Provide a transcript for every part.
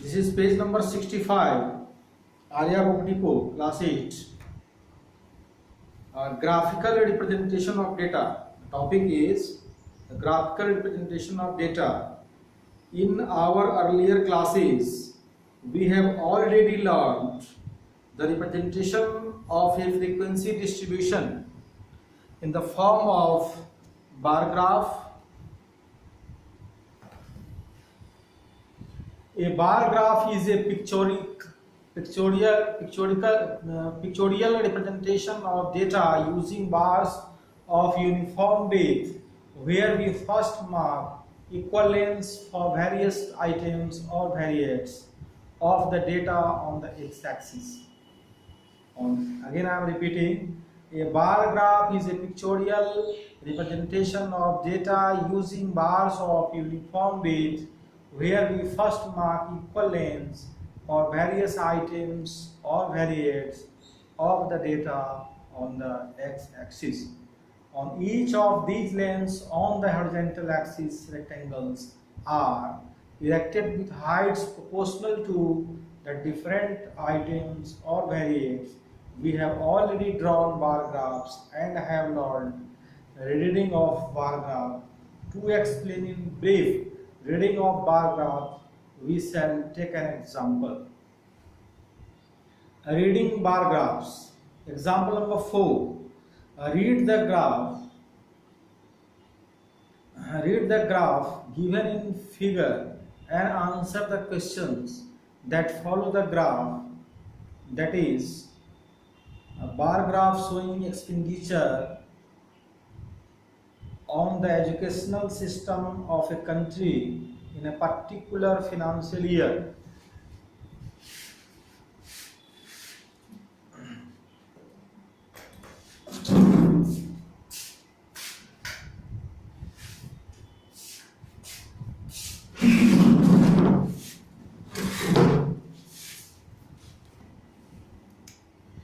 This is page number 65, Arya Book Depot, class 8. Graphical representation of data. The topic is the graphical representation of data. In our earlier classes, we have already learned the representation of a frequency distribution in the form of bar graph. A bar graph is a pictorial representation of data using bars of uniform width, where we first mark equal lengths for various items or variates of the data on the x-axis. Again I am repeating, a bar graph is a pictorial representation of data using bars of uniform width, where we first mark equal lengths for various items or variates of the data on the x-axis. On each of these lengths on the horizontal axis, rectangles are erected with heights proportional to the different items or variates. We have already drawn bar graphs and have learned reading of bar graph. To explain in brief reading of bar graph, we shall take an example. Reading bar graphs. Example number 4. Read the graph given in figure and answer the questions that follow the graph. That is, a bar graph showing expenditure on the educational system of a country in a particular financial year.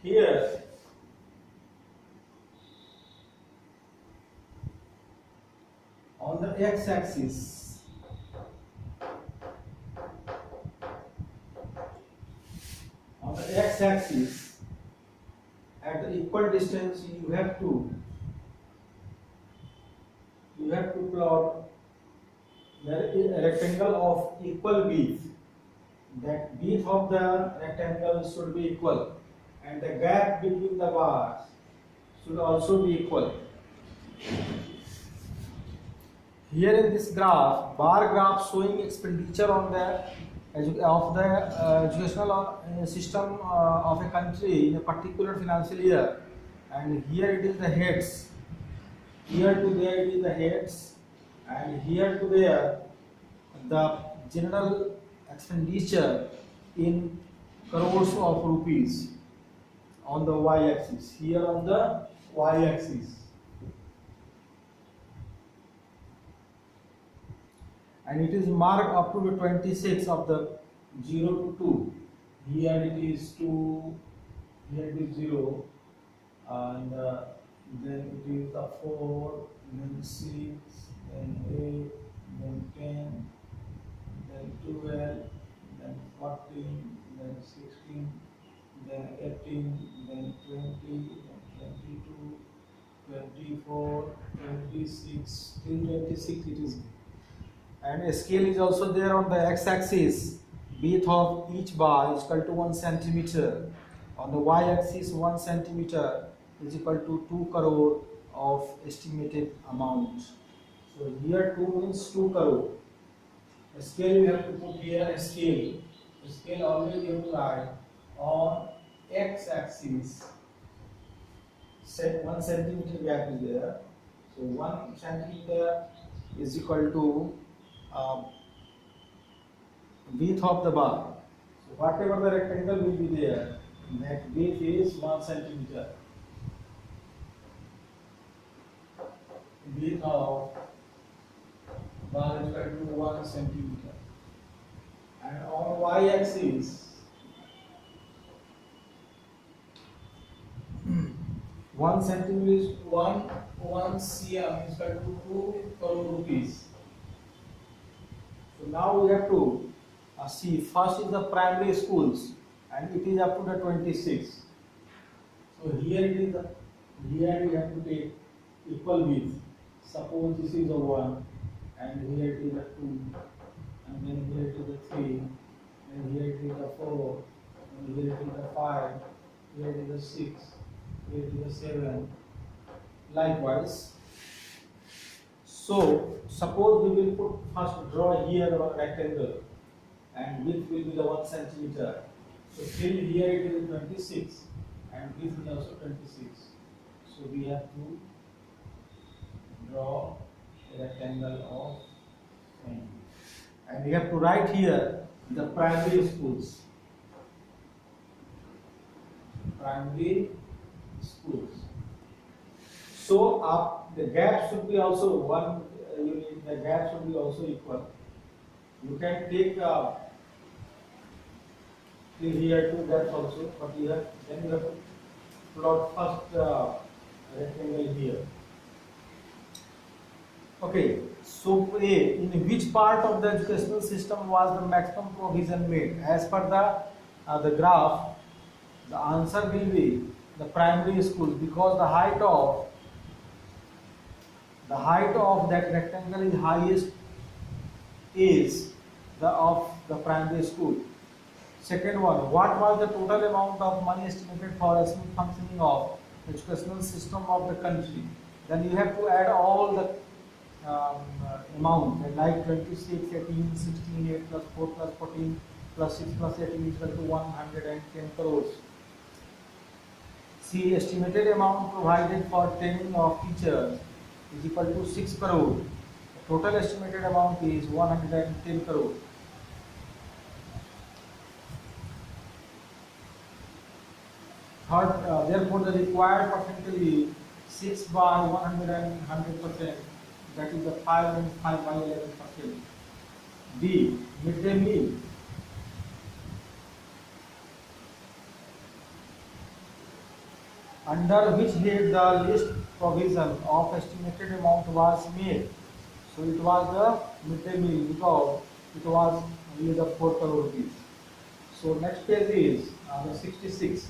Here on the x-axis, at the equal distance you have to plot a rectangle of equal width. That width of the rectangle should be equal, and the gap between the bars should also be equal. Here in this graph, bar graph showing expenditure on the educational system of a country in a particular financial year, and here it is the heads. Here to there it is the heads, and here to there the general expenditure in crores of rupees on the y-axis. Here on the y-axis. And it is marked up to the 26 of the 0 to 2. Here it is 2, here it is 0, and then it is the 4, then 6, then 8, then 10, then 12, then 14, then 16, then 18, then 20, then 22, 24, 26, till 26 it is. And a scale is also there on the x-axis. Width of each bar is equal to 1 centimeter. On the y-axis, 1 centimeter is equal to 2 crore of estimated amount. So here 2 means 2 crore. A scale we have to put here a scale. The scale always you have to lie on x-axis. Set 1 centimeter gap is there. So 1 centimeter is equal to width of the bar. So whatever the rectangle will be there, that width is 1 centimeter. Width of bar is equal to 1 centimeter. And on y-axis, 1 centimeter is 1 cm is equal to 2 crore rupees. So now we have to See, first is the primary schools, and it is up to the 26. So here it is the, here we have to take equal width. Suppose this is a 1, and here it is a 2, and then here it is a 3, and here it is a 4, and here it is a 5, here it is a 6, here it is a 7. Likewise. So suppose we will put first draw here a rectangle, and width will be the 1 centimeter. So till here it is 26, and width is also 26. So we have to draw a rectangle of same. And we have to write here the primary schools. Primary schools. So the gap should be also one unit. The gap should be also equal. You can take till here two gaps also, but here then you have to plot first rectangle here. Okay, so A, in which part of the educational system was the maximum provision made? As per the graph, the answer will be the primary schools, because the height of that rectangle is highest is of the primary school. Second one, what was the total amount of money estimated for a smooth functioning of educational system of the country? Then you have to add all the amount, like 26, 18, 16, 8 plus 4 plus 14 plus 6 plus 18 is equal to 110 crores. See, estimated amount provided for training of teachers is equal to 6 crore. The total estimated amount is 110 crore. Third, therefore, the required percentage is 6 by 100%. That is the 5 and 5 by 11%. D, midday meal. Under which head the list provision of estimated amount was made? So it was the midday meal, because it was only the 4 crore rupees. So next page is the 66.